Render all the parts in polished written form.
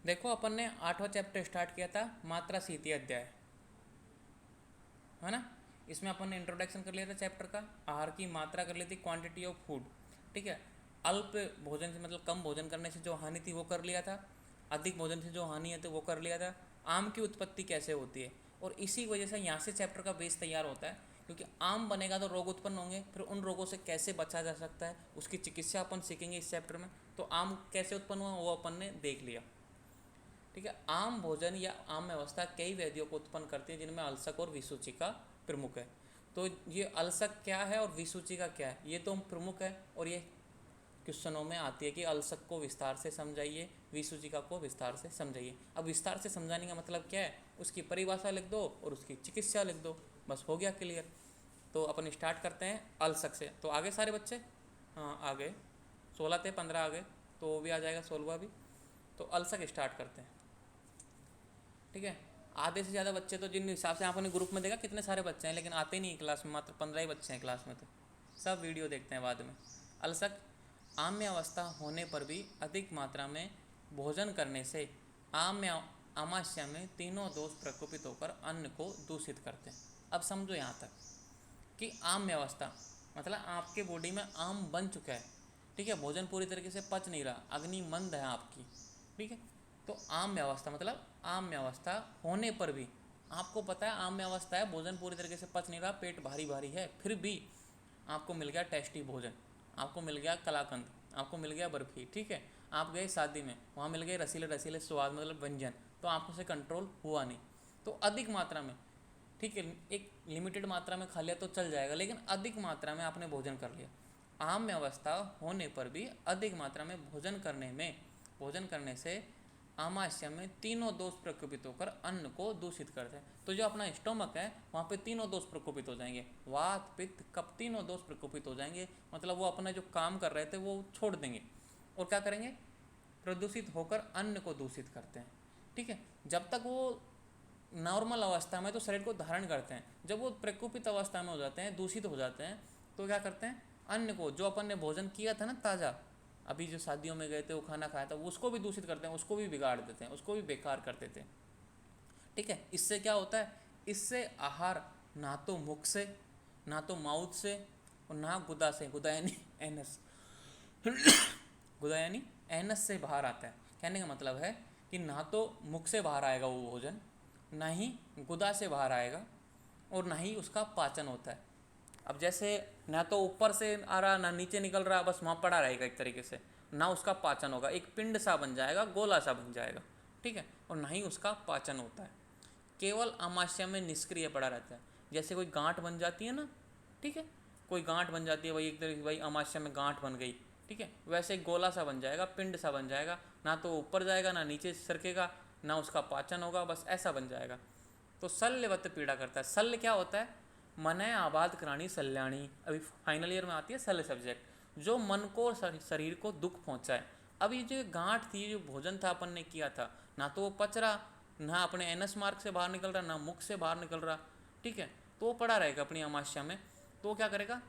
देखो अपन ने 8वां chapter start किया था मात्रा सीति अध्याय, है ना। इसमें अपन ने इंट्रोडक्शन कर लिया था चैप्टर का, आहार की मात्रा कर ली थी, क्वांटिटी ऑफ फूड, ठीक है। अल्प भोजन से मतलब कम भोजन करने से जो हानि थी वो कर लिया था, अधिक भोजन से जो हानि है तो वो कर लिया था, आम की उत्पत्ति कैसे होती है। और इसी वजह से यहाँ से चैप्टर का बेस तैयार होता है, क्योंकि आम बनेगा तो रोग उत्पन्न होंगे, फिर उन रोगों से कैसे बचा जा सकता है उसकी चिकित्सा अपन सीखेंगे इस चैप्टर में। तो आम कैसे उत्पन्न हुआ वो अपन ने देख लिया, ठीक है। आम भोजन या आम व्यवस्था कई व्याधियों को उत्पन्न करती है, जिनमें अल्सक और विसूचिका प्रमुख है। तो ये अल्सक क्या है और विसूचिका क्या है, ये तो प्रमुख है, और ये क्वेश्चनों में आती है कि अल्सक को विस्तार से समझाइए, विसूचिका को विस्तार से समझाइए। अब विस्तार से समझाने का मतलब क्या है, उसकी परिभाषा लिख दो और उसकी चिकित्सा लिख दो, बस हो गया क्लियर। तो अपन स्टार्ट करते हैं अल्सक से। तो आगे सारे बच्चे, हाँ आ गए, 16 थे, 15 आ गए, तो वो भी आ जाएगा 16वां भी। तो अल्सक स्टार्ट करते हैं, ठीक है। आधे से ज़्यादा बच्चे तो जिन हिसाब से आपने ग्रुप में देखा कितने सारे बच्चे हैं, लेकिन आते नहीं क्लास में, मात्र 15 ही बच्चे हैं क्लास में, तो सब वीडियो देखते हैं बाद में। अलसक आम्य अवस्था होने पर भी अधिक मात्रा में भोजन करने से आम्य आमाशय में तीनों दोष प्रकोपित होकर अन्न को दूषित करते हैं। अब समझो यहाँ तक कि आम्य अवस्था मतलब आपके बॉडी में आम बन चुका है, ठीक है, भोजन पूरी तरीके से पच नहीं रहा, अग्नि मंद है आपकी, ठीक है। तो आम्य अवस्था मतलब आम्य अवस्था होने पर भी आपको पता है आम्य अवस्था है, भोजन पूरी तरीके से पच नहीं रहा, पेट भारी भारी है, फिर भी आपको मिल गया टेस्टी भोजन, आपको मिल गया कलाकंद, आपको मिल गया बर्फी, ठीक है। आप गए शादी में, वहाँ मिल गए रसीले रसीले स्वाद मतलब व्यंजन, तो आपको से कंट्रोल हुआ नहीं। तो अधिक मात्रा में, ठीक है, एक लिमिटेड मात्रा में खा लिया तो चल जाएगा, लेकिन अधिक मात्रा में आपने भोजन कर लिया, आम्य अवस्था होने पर भी अधिक मात्रा में भोजन करने से आमाशय में तीनों दोष प्रकोपित होकर अन्न को दूषित करते हैं। तो जो अपना स्टोमक है वहाँ पे तीनों दोष प्रकोपित हो जाएंगे, वात पित्त कफ तीनों दोष प्रकोपित हो जाएंगे, मतलब वो अपना जो काम कर रहे थे वो छोड़ देंगे, और क्या करेंगे, प्रदूषित होकर अन्न को दूषित करते हैं, ठीक है। जब तक वो नॉर्मल अवस्था में तो शरीर को धारण करते हैं, जब वो प्रकोपित अवस्था में हो जाते हैं, दूषित हो जाते हैं, तो क्या करते हैं, अन्न को जो अपन ने भोजन किया था ना ताज़ा, अभी जो शादियों में गए थे वो खाना खाया था, उसको भी दूषित करते हैं, उसको भी बिगाड़ देते हैं, उसको भी बेकार कर देते हैं, ठीक है। इससे क्या होता है, इससे आहार ना तो मुख से, ना तो माउथ से, और ना गुदा से, गुदा यानी एनस, गुदा यानी एनस से बाहर आता है। कहने का मतलब है कि ना तो मुख से बाहर आएगा वो भोजन, ना ही गुदा से बाहर आएगा, और ना ही उसका पाचन होता है। अब जैसे ना तो ऊपर से आ रहा ना नीचे निकल रहा, बस वहाँ पड़ा रहेगा एक तरीके से, ना उसका पाचन होगा, एक पिंड सा बन जाएगा, गोला सा बन जाएगा, ठीक है, और ना ही उसका पाचन होता है, केवल आमाशय में निष्क्रिय पड़ा रहता है। जैसे कोई गांठ बन जाती है ना, ठीक है, कोई गांठ बन जाती है, वही एक तरीके भाई आमाशय में गांठ बन गई, ठीक है, वैसे गोला सा बन जाएगा, पिंड सा बन जाएगा, ना तो ऊपर जाएगा ना नीचे सरकेगा, ना उसका पाचन होगा, बस ऐसा बन जाएगा। तो शल्यवत पीड़ा करता है। शल्य क्या होता है, मन है आबाद कराणी सल्याणी, अभी फाइनल ईयर में आती है शल्य सब्जेक्ट, जो मन को और शरीर को दुख पहुंचाए। अब ये जो गांठ थी, जो भोजन था अपन ने किया था, ना तो वो पच रहा, ना अपने एनस मार्ग से बाहर निकल रहा, ना मुख से बाहर निकल रहा, ठीक है, तो वो पड़ा रहेगा अपनी आमाशय में, तो वो क्या करेगा,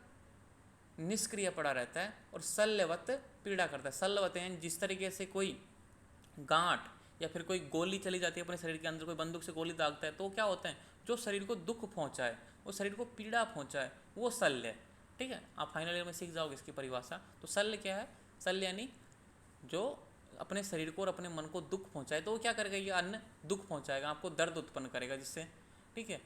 निष्क्रिय पड़ा रहता है और शल्यवत पीड़ा करता है। शल्यवत यानी जिस तरीके से कोई गांठ या फिर कोई गोली चली जाती है अपने शरीर के अंदर, कोई बंदूक से गोली दागता है, तो क्या होता है, जो शरीर को दुख पहुंचाए, वो शरीर को पीड़ा पहुंचाए, वो शल्य है, ठीक है। आप फाइनल ईयर में सीख जाओगे इसकी परिभाषा। तो शल्य क्या है, शल्य यानी जो अपने शरीर को और अपने मन को दुख पहुंचाए, तो वो क्या करेगा, ये अन्न दुख पहुंचाएगा, आपको दर्द उत्पन्न करेगा जिससे, ठीक है।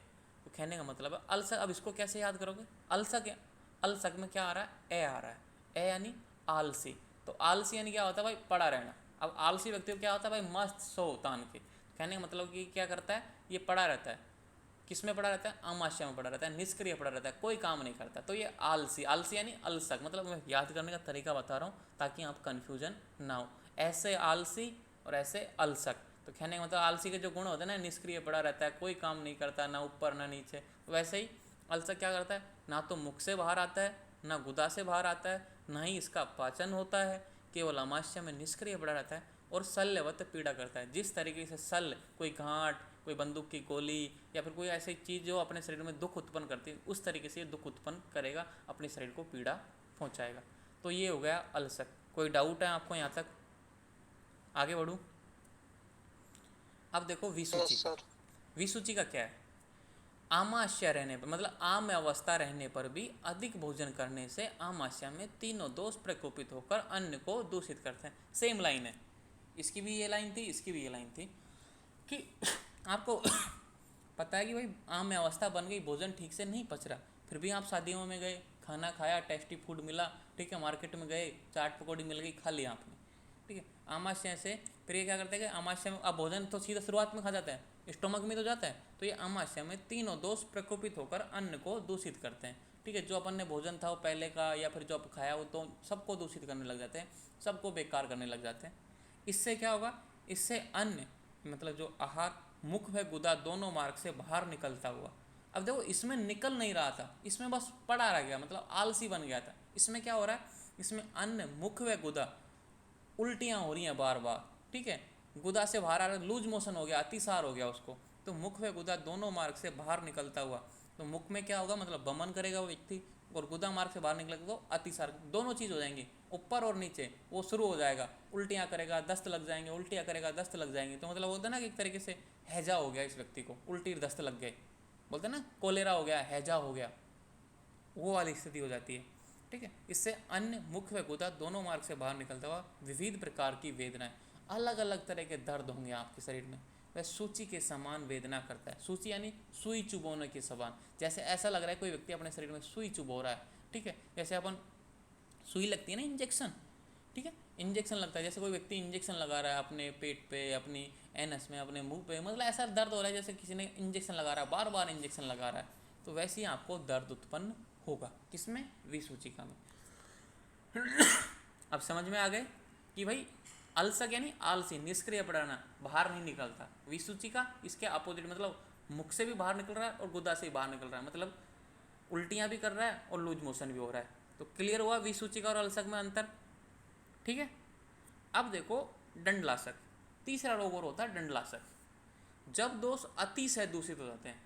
तो कहने का मतलब है अलसक। अब इसको कैसे याद करोगे, अलसक, अलसक में क्या आ रहा है, ए आ रहा है, ए यानी आलसी। तो आलसी यानी क्या होता है भाई, पड़ा रहना। अब आलसी व्यक्ति को क्या होता है भाई, मस्त सो तान के। कहने का मतलब कि क्या करता है, ये पड़ा रहता है, किस में पड़ा रहता है, आमाशय में पड़ा रहता है, निष्क्रिय पड़ा रहता है, कोई काम नहीं करता, तो ये आलसी। आलसी यानी अलसक, मतलब मैं याद करने का तरीका बता रहा हूँ ताकि आप कन्फ्यूजन ना हो, ऐसे आलसी और ऐसे अलसक। तो कहने का मतलब आलसी के जो गुण होते हैं ना, निष्क्रिय पड़ा रहता है, कोई काम नहीं करता, ना ऊपर ना नीचे, तो वैसे ही अलसक क्या करता है, ना तो मुख से बाहर आता है, ना गुदा से बाहर आता है, ना ही इसका पाचन होता है, केवल आमाशय में निष्क्रिय पड़ा रहता है और शल्यवत पीड़ा करता है। जिस तरीके से शल्य कोई गांठ, कोई बंदूक की गोली या फिर कोई ऐसी चीज़ जो अपने शरीर में दुख उत्पन्न करती है, उस तरीके से ये दुख उत्पन्न करेगा, अपने शरीर को पीड़ा पहुंचाएगा। तो ये हो गया अलसक। कोई डाउट है आपको यहाँ तक, आगे बढ़ूँ। अब देखो विसूची यस का, सर। विसूची का क्या है, आमाशय रहने पर मतलब आम अवस्था रहने पर भी अधिक भोजन करने से आमाशय में तीनों दोष प्रकोपित होकर अन्न को दूषित करते हैं। सेम लाइन है, इसकी भी ये लाइन थी, इसकी भी ये लाइन थी कि आपको पता है कि भाई आम में अवस्था बन गई, भोजन ठीक से नहीं पच रहा, फिर भी आप शादियों में गए, खाना खाया, टेस्टी फूड मिला, ठीक है, मार्केट में गए, चाट पकौड़ी मिल गई, खा लिया आपने, ठीक है, आमाशय से फिर ये क्या करते हैं कि आमाशय में अब भोजन तो सीधा शुरुआत में खा जाता है, स्टोमक में तो जाता है, तो ये आमाशय में तीनों दोष प्रकोपित होकर अन्न को दूषित करते हैं, ठीक है, जो अपन ने भोजन था वो पहले का या फिर जो आप खाया हो तो सबको दूषित करने लग जाते हैं, सबको बेकार करने लग जाते हैं। इससे क्या होगा, इससे अन्न मतलब जो आहार मुख व गुदा दोनों मार्ग से बाहर निकलता हुआ, अब देखो इसमें निकल नहीं रहा था, इसमें बस पड़ा रह गया, मतलब आलसी बन गया था, इसमें क्या हो रहा है, इसमें अन्न मुख व गुदा उल्टियाँ हो रही हैं बार बार, ठीक है, गुदा से बाहर आ रहा है, लूज मोशन हो गया, अतिसार हो गया उसको, तो मुख व गुदा दोनों मार्ग से बाहर निकलता हुआ, तो मुख में क्या होगा मतलब बमन करेगा वो व्यक्ति, और गुदा मार्ग से बाहर निकलेगा तो अतिसार, दोनों चीज़ हो जाएंगी, ऊपर और नीचे वो शुरू हो जाएगा, उल्टियाँ करेगा, दस्त लग जाएंगे, उल्टियाँ करेगा, दस्त लग जाएंगे, तो मतलब होता है ना कि एक तरीके से हैजा हो गया इस व्यक्ति को, उल्टी दस्त लग गए, बोलते हैं ना कोलेरा हो गया, हैजा हो गया, वो वाली स्थिति हो जाती है, ठीक है। इससे अन्य मुख व गुदा दोनों मार्ग से बाहर निकलता हुआ विविध प्रकार की वेदनाएं, अलग अलग तरह के दर्द होंगे आपके शरीर में, वह सूची के समान वेदना करता है, सूची यानी सुई चुभोने के समान, जैसे ऐसा लग रहा है कोई व्यक्ति अपने शरीर में सुई चुभो रहा है, ठीक है, जैसे अपन सुई लगती है ना इंजेक्शन, ठीक है, इंजेक्शन लगता है, जैसे कोई व्यक्ति इंजेक्शन लगा रहा है अपने पेट पे, अपनी एनस में, अपने मुंह पे, मतलब ऐसा दर्द हो रहा है जैसे किसी ने इंजेक्शन लगा रहा है, बार बार इंजेक्शन लगा रहा है, तो वैसे ही आपको दर्द उत्पन्न होगा, किसमें, विसूचिका में। अब समझ में आ गए कि भाई अलसक यानी आलसी, निष्क्रिय पड़ना, बाहर नहीं निकलता, विसूचिका इसके अपोजिट, मतलब मुख से भी बाहर निकल रहा है और गुदा से भी बाहर निकल रहा है, मतलब उल्टियाँ भी कर रहा है और लूज मोशन भी हो रहा है, तो क्लियर हुआ विसूचिका और अलसक में अंतर, ठीक है। अब देखो दंडलासक, तीसरा रोग और होता है दंडलासक, जब दोष अति से दूषित हो जाते हैं,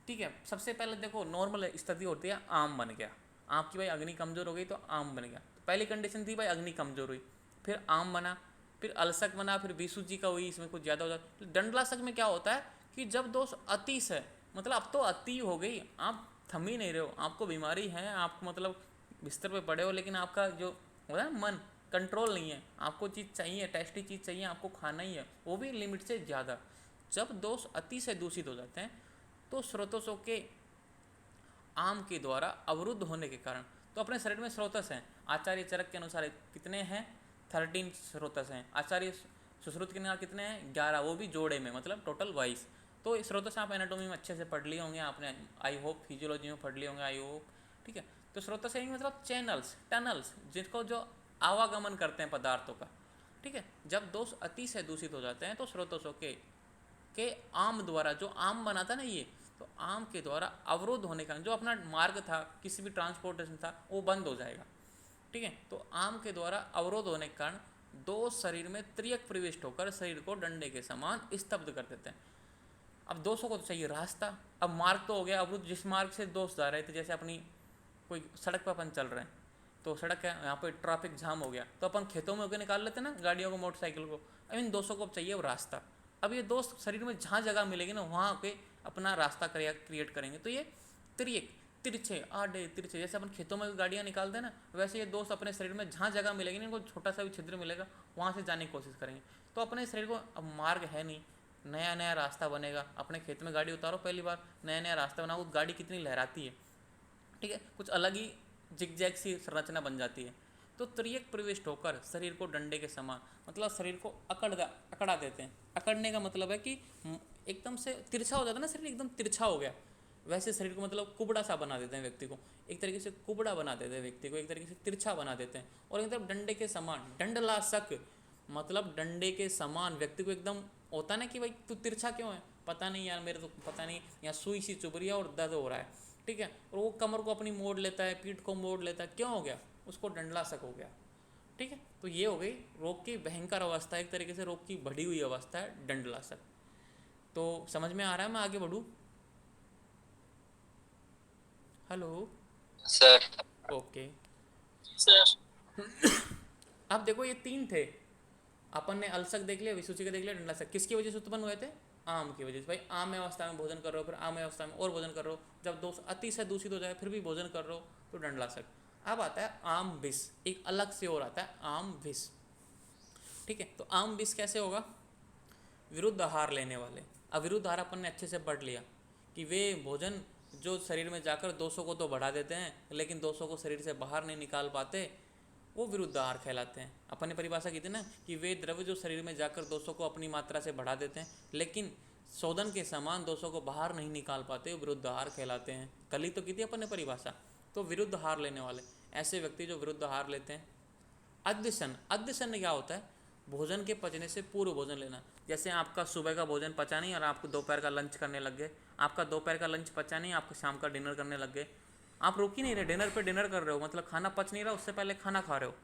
ठीक है, सबसे पहले देखो नॉर्मल स्थिति होती है आम बन गया, आपकी भाई अग्नि कमजोर हो गई तो आम बन गया, तो पहली कंडीशन थी भाई अग्नि कमजोर हुई, फिर आम बना, फिर अलसक बना, फिर विसूची का हुई, इसमें कुछ ज़्यादा हो जाता है। दंडलासक में क्या होता है कि जब दोष अति से, मतलब अब तो अति हो गई, आप थम ही नहीं रहे हो, आपको बीमारी है, आपको मतलब बिस्तर पे पड़े हो, लेकिन आपका जो होता है मन कंट्रोल नहीं है, आपको चीज़ चाहिए, टेस्टी चीज़ चाहिए, आपको खाना ही है, वो भी लिमिट से ज़्यादा, जब दोष अति से दूषित हो जाते हैं तो स्रोतों के आम के द्वारा अवरुद्ध होने के कारण, तो अपने शरीर में स्रोतस हैं, आचार्य चरक के अनुसार कितने हैं, 13 स्रोतस हैं, आचार्य सुश्रुत के अनुसार कितने हैं, 11, वो भी जोड़े में, मतलब टोटल 22, तो स्रोतस आप एनाटोमी में अच्छे से पढ़ लिए होंगे आपने, आई होप फिजियोलॉजी में पढ़ लिए होंगे, आई होप, ठीक है, तो स्रोतस है मतलब चैनल्स, टनल्स, जिनको जो आवागमन करते हैं पदार्थों का, ठीक है, जब दोष अति से दूषित हो जाते हैं तो स्रोतसों के आम द्वारा, जो आम बना था ना ये, तो आम के द्वारा अवरोध होने का, जो अपना मार्ग था किसी भी ट्रांसपोर्टेशन था वो बंद हो जाएगा, ठीक है, तो आम के द्वारा अवरोध होने के कारण दो शरीर में त्रियक प्रविष्ट होकर शरीर को डंडे के समान स्तब्ध कर देते हैं। अब दोषों को तो चाहिए रास्ता, अब मार्ग तो हो गया अवरुद्ध, जिस मार्ग से दोष जा रहे थे, जैसे अपनी कोई सड़क पर अपन चल रहे हैं, तो सड़क है यहाँ पे ट्रैफिक जाम हो गया, तो अपन खेतों में होकर निकाल लेते ना गाड़ियों को, मोटरसाइकिल को, अब इन दोस्तों को चाहिए वो रास्ता, अब ये दोस्त शरीर में जहाँ जगह मिलेगी ना वहाँ पे अपना रास्ता क्रिएट करेंगे, तो ये त्रियक, तिरछे आड़े तिरछे, जैसे अपन खेतों में गाड़ियाँ निकालते हैं ना, वैसे ये दोस्त अपने शरीर में जहाँ जगह मिलेगी ना, इनको छोटा सा भी छिद्र मिलेगा वहाँ से जाने की कोशिश करेंगे, तो अपने शरीर को अब मार्ग है नहीं, नया नया रास्ता बनेगा, अपने खेत में गाड़ी उतारो पहली बार, नया नया रास्ता बनाओ, गाड़ी कितनी लहराती है, ठीक है, कुछ अलग ही जिगजैग सी संरचना बन जाती है, तो त्रियक प्रविष्ट होकर शरीर को डंडे के समान, मतलब शरीर को अकड़ा देते हैं, अकड़ने का मतलब है कि एकदम से तिरछा हो जाता है ना शरीर, एकदम तिरछा हो गया, वैसे शरीर को मतलब कुबड़ा सा बना देते हैं व्यक्ति को, एक तरीके से कुबड़ा बना देते हैं व्यक्ति को, एक तरीके से तिरछा बना देते हैं, और एकदम डंडे के समान, दंडलासक मतलब डंडे के समान व्यक्ति को एकदम होता ना कि भाई तू तिरछा क्यों है, पता नहीं यार मेरे तो पता नहीं, यहाँ सुई सी चुभ रही है और दर्द हो रहा है, ठीक है, और वो कमर को अपनी मोड़ लेता है, पीठ को मोड़ लेता है, क्यों हो गया, उसको दंडलासक हो गया, ठीक है, तो ये हो गई रोग की भयंकर अवस्था, एक तरीके से रोग की बढ़ी हुई अवस्था है दंडलासक। तो समझ में आ रहा है, मैं आगे बढ़ूँ, हेलो, सर। Okay, sir. अब देखो ये तीन थे, अपन ने अलसक देख लिया, विसूचिका देख लिया, डंडलासक किसकी वजह से उत्पन्न हुए थे? आम की वजह से। भाई आम अवस्था में भोजन कर रहे हो, फिर आम अवस्था में और भोजन कर रहे हो, जब दोष अतिशय दूषित हो जाए फिर भी भोजन कर रहे हो, तो डंडलासक। अब आता है आम विष, एक अलग से और आता है आम विष। ठीक है, तो आम विष कैसे होगा? विरुद्ध आहार लेने वाले। अब विरुद्ध आहार अपन ने अच्छे से पढ़ लिया कि वे भोजन जो शरीर में जाकर दोषों को तो बढ़ा देते हैं लेकिन दोषों को शरीर से बाहर नहीं निकाल पाते, वो विरुद्ध आहार कहलाते हैं। अपन ने परिभाषा की थी ना कि वे द्रव्य जो शरीर में जाकर दोषों को अपनी मात्रा से बढ़ा देते हैं लेकिन शोधन के समान दोषों को बाहर नहीं निकाल पाते, वो विरुद्ध आहार कहलाते हैं। कल ही तो की थी अपन ने परिभाषा। तो विरुद्ध आहार लेने वाले ऐसे व्यक्ति जो विरुद्ध आहार लेते हैं। अद्यशन, अद्यशन क्या होता है? भोजन के पचने से पूर्व भोजन लेना। जैसे आपका सुबह का भोजन पचा नहीं और आप दोपहर का लंच करने लग गए, आपका दोपहर का लंच पचा नहीं, आप शाम का डिनर करने लग गए, आप रुक ही नहीं रहे, डिनर पे डिनर कर रहे हो, मतलब खाना पच नहीं रहा, उससे पहले खाना खा रहे हो।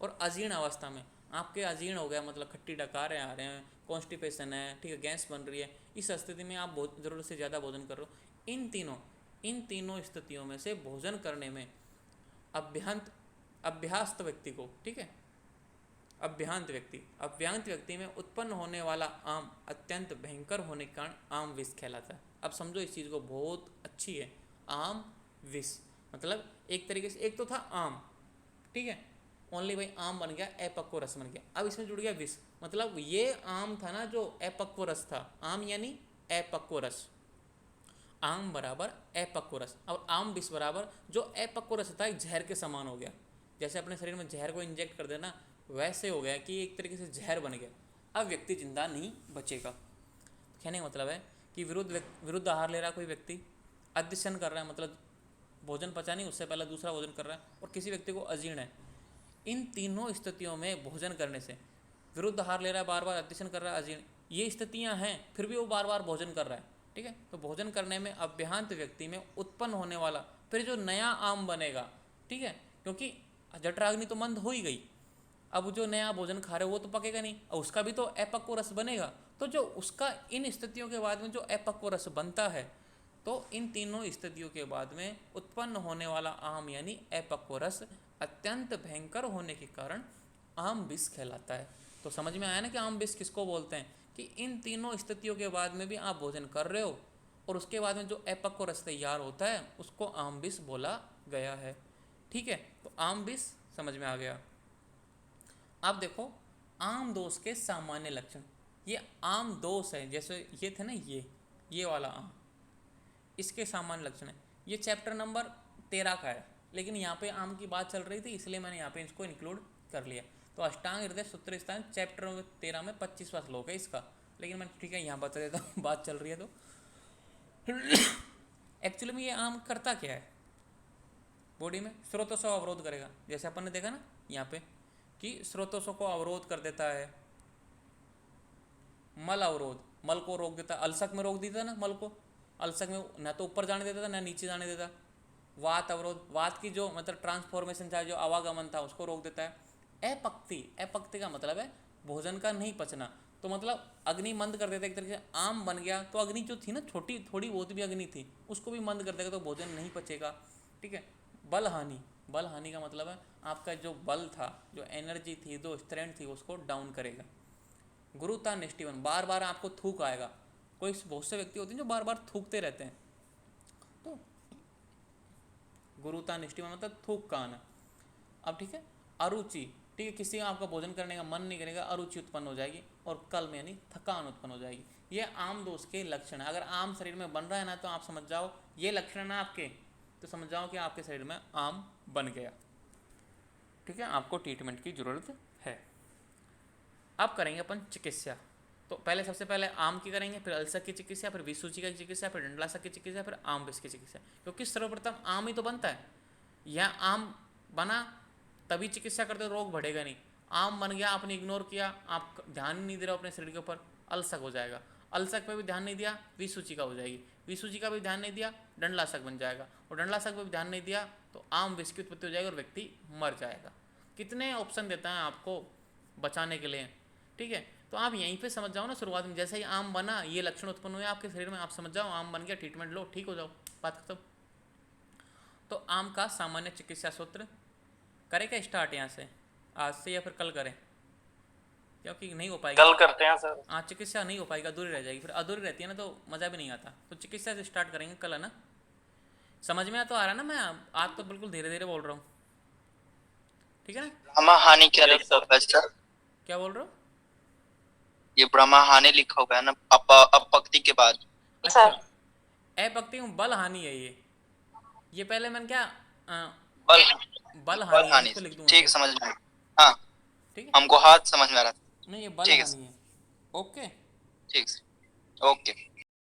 और अजीर्ण अवस्था में आपके अजीर्ण हो गया, मतलब खट्टी डकारें आ रहे हैं, कॉन्स्टिपेशन है, ठीक है, गैस बन रही है, इस स्थिति में आप ज़रूरत से ज़्यादा भोजन कर रहे हो। इन तीनों स्थितियों में से भोजन करने में अभ्यास्त व्यक्ति को, ठीक है, अभ्यांत व्यक्ति में उत्पन्न होने वाला आम अत्यंत भयंकर होने के कारण आम विष कहलाता है। अब समझो इस चीज़ को, बहुत अच्छी है। आम विष मतलब एक तरीके से, एक तो था आम, ठीक है, ओनली भाई आम बन गया, अपक्व रस बन गया। अब इसमें जुड़ गया विष, मतलब ये आम था ना जो अपक्व रस था, आम यानी अपक्व रस, आम बराबर अपक्व रस, और आम विष बराबर जो अपक्व रस था एक जहर के समान हो गया। जैसे अपने शरीर में जहर को इंजेक्ट कर देना, वैसे हो गया कि एक तरीके से जहर बन गया। अब व्यक्ति जिंदा नहीं बचेगा। कहने का मतलब है कि विरुद्ध आहार ले रहा कोई व्यक्ति, अद्यशन कर रहा है, मतलब भोजन पचा नहीं उससे पहले दूसरा भोजन कर रहा है, और किसी व्यक्ति को अजीर्ण है। इन तीनों स्थितियों में भोजन करने से, विरुद्ध आहार ले रहा है, बार बार अद्यशन कर रहा है, अजीर्ण, ये स्थितियां हैं, फिर भी वो बार बार भोजन कर रहा है, ठीक है। तो भोजन करने में अभ्यांत व्यक्ति में उत्पन्न होने वाला फिर जो नया आम बनेगा, ठीक है, क्योंकि जठराग्नि तो मंद हो ही गई, अब जो नया भोजन खा रहे हो वो तो पकेगा नहीं, और उसका भी तो अपक्व रस बनेगा। तो जो उसका इन स्थितियों के बाद में जो अपक्व रस बनता है, तो इन तीनों स्थितियों के बाद में उत्पन्न होने वाला आम यानी अपक्व रस अत्यंत भयंकर होने के कारण आम विष कहलाता है। तो समझ में आया ना कि आम विष किसको बोलते हैं, कि इन तीनों स्थितियों के बाद में भी आप भोजन कर रहे हो और उसके बाद में जो अपक्व रस तैयार होता है उसको आम विष बोला गया है, ठीक है। तो आम विष समझ में आ गया। अब देखो आम दोष के सामान्य लक्षण, ये आम दोष है, जैसे ये थे ना, ये वाला आम, इसके सामान्य लक्षण है। ये चैप्टर नंबर 13 का है, लेकिन यहाँ पे आम की बात चल रही थी इसलिए मैंने यहाँ पे इसको इंक्लूड कर लिया। तो अष्टांग हृदय सूत्र स्थान चैप्टर 13 में 25वां श्लोक है इसका, लेकिन मैं ठीक है यहाँ बता देता हूँ, बात चल रही है तो। एक्चुअली में ये आम करता क्या है, बॉडी में स्रोतों से अवरोध करेगा, जैसे अपन ने देखा ना यहाँ पे कि स्रोतों को अवरोध कर देता है। मल अवरोध, मल को रोक देता है, अलसक में रोक देता है ना मल को, अलसक में ना तो ऊपर जाने देता ना नीचे जाने देता। वात अवरोध, वात की जो मतलब ट्रांसफॉर्मेशन था, जो आवागमन था, उसको रोक देता है। अपक्ति, अपक्ति का मतलब है भोजन का नहीं पचना, तो मतलब अग्नि मंद कर देता है एक तरीके से। आम बन गया तो अग्नि जो थी ना छोटी थोड़ी बहुत भी अग्नि थी उसको भी मंद कर देगा, तो भोजन नहीं पचेगा, ठीक है। बल हानि, बल हानि का मतलब है आपका जो बल था, जो एनर्जी थी, जो स्ट्रेंथ थी, उसको डाउन करेगा। गुरुता निष्ठीवन, बार बार आपको थूक आएगा, कोई बहुत से व्यक्ति होते हैं जो बार बार थूकते रहते हैं, तो गुरुता निष्ठीवन मतलब थूक का आना। अब ठीक है, अरुचि, ठीक है, किसी का आपका भोजन करने का मन नहीं करेगा, अरुचि उत्पन्न हो जाएगी, और कल यानी थकान उत्पन्न हो जाएगी। ये आम दोष के लक्षण है। अगर आम शरीर में बन रहा है ना, तो आप समझ जाओ ये लक्षण है आपके, तो समझ जाओ कि आपके शरीर में आम बन गया, ठीक है, आपको ट्रीटमेंट की जरूरत है। अब करेंगे अपन चिकित्सा। तो पहले सबसे पहले आम की करेंगे, फिर अल्सर की चिकित्सा, फिर विसूचिका की चिकित्सा, फिर डंडलासक की चिकित्सा, फिर आम विष की चिकित्सा, क्योंकि सर्वप्रथम आम ही तो बनता है। यह आम बना तभी चिकित्सा करते तो रोग बढ़ेगा नहीं। आम बन गया, आपने इग्नोर किया, आप ध्यान नहीं दे रहे हो अपने शरीर के ऊपर, अलसक हो जाएगा। अलसक पे भी ध्यान नहीं दिया, विसूचिका हो जाएगी। विसूचिका पे भी ध्यान नहीं दिया, डंडलासक बन जाएगा। और डंडलासक पे भी ध्यान नहीं दिया तो आम विष की उत्पत्ति हो जाएगी और व्यक्ति मर जाएगा। कितने ऑप्शन देता है आपको बचाने के लिए, ठीक है। तो आप यहीं पे समझ जाओ ना, शुरुआत में जैसे ही आम बना, ये लक्षण उत्पन्न हुए आपके शरीर में, आप समझ जाओ आम बन गया, ट्रीटमेंट लो, ठीक हो जाओ, बात खत्म। तो आम का सामान्य चिकित्सा सूत्र करें क्या स्टार्ट यहाँ से, आज से या फिर कल करें? क्योंकि नहीं हो पाएगी। कल करते हैं सर। हाँ, चिकित्सा नहीं हो पाएगी, अधूरी रह जाएगी, फिर अधूरी रहती है ना तो मज़ा भी नहीं आता। तो चिकित्सा से स्टार्ट करेंगे कल, है ना? समझ में तो आ रहा है ना? मैं आज तो बिल्कुल धीरे धीरे बोल रहा हूँ, ठीक है ना? ब्रह्मा हानि क्या यस लिखा सर। हुआ है सर? क्या बोल रहे हो? ये ब्रह्मा हानि लिखा हुआ है ना, अपक्ति के बाद। अच्छा, अपक्ति में बल हानि है ये पहले मैंने क्या बल बल बल हानि है, हानि, इसको लिख दूंगा ठीक फिर। समझ में। हाँ, ठीक है, हमको हाथ समझ में आ रहा था। नहीं ये बल ठीक है हानि सर, है। ओके। ठीक सर, ओके।